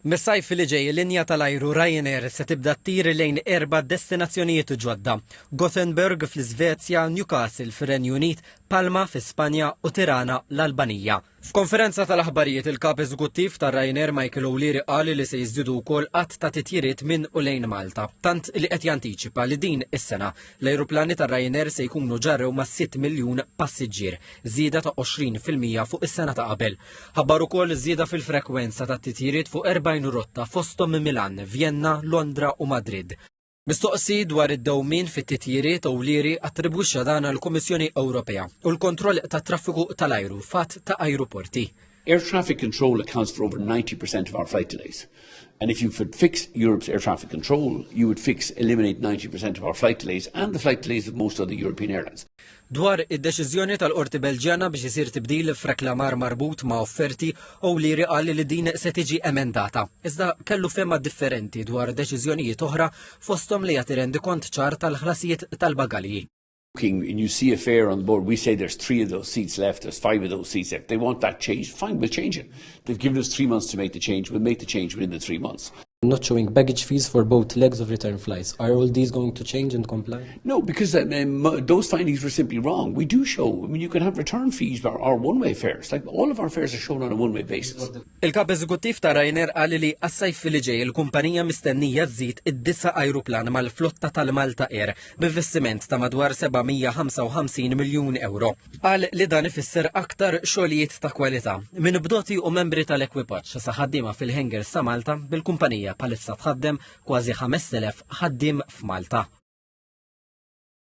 Mis-sajf li ġej linja tal-ajru Ryanair se tibda ttir lejn 4 destinazzjonijiet ġodda: Gothenburg fl-Iżvezja, Newcastle fir-Renju Unit, Palma f'Ispanja u Tirana l-Albanija. F'konferenza tal-aħbarijiet il-kap eżekuttiv tar Ryanair Michael O'Leary qal li se jiżdiedu wkoll qatt ta' titjiriet minn u lejn Malta, tant li qed jantiċipa li din is-sena l-ajruplani tar Ryanair se jkunu ġarrew ma' 6 miljun passiġġier, żieda ta' 20% fuq is-sena ta' qabel. Ħabbar ukoll żieda fil-frekwenza tat titjiriet fuq 40 rotta fosthom Milan, Vienna, Londra u Madrid. Mistoqsi dwar id-dewmien fit-titjiriet O'Leary attribwixxa dan għall-Kummissjoni Ewropea u l-kontroll tat-traffiku tal-ajru fatt ta' ajruporti. Air traffic control accounts for over 90% of our flight delays. And if you would fix Europe's air traffic control, you would eliminate 90% of our flight delays and the flight delays of most other European airlines. Dwar id-deċiżjoni tal-Qorti Belġjana biex isir tibdil f'reklamar marbut ma' offerti, O'Leary qal li din se tiġi emendata. Iżda kellu fema differenti dwar deċiżjonijiet oħra fosthom li jagħti rendikont ċar tal-ħlasijiet tal-bagalji. And you see a fare on the board, we say there's 3 of those seats left, there's 5 of those seats left. They want that changed, fine, we'll change it. They've given us 3 months to make the change, we'll make the change within the 3 months. Not showing baggage fees for both legs of return flights. Are all these going to change and comply? No, because those findings were simply wrong. We do show, you can have return fees or one-way fares. Like all of our fares are shown on a one-way basis. Il-kap eżekuttiv ta' Ryanair qal li għas-sajf li ġej il-kumpanija mistennija żżid id-9 ajruplan mal-flotta tal-Malta Air b'investiment ta' madwar 755 miljun euro. Qal li dan ifisser aktar xogħlijiet ta' kwalità minn bdoti u membri tal-ekwipaġġ sa' ħaddiema fil-hangars ta' Malta bil-kumpanija palissa tħaddem kważi 5,000 ħaddiem f'Malta.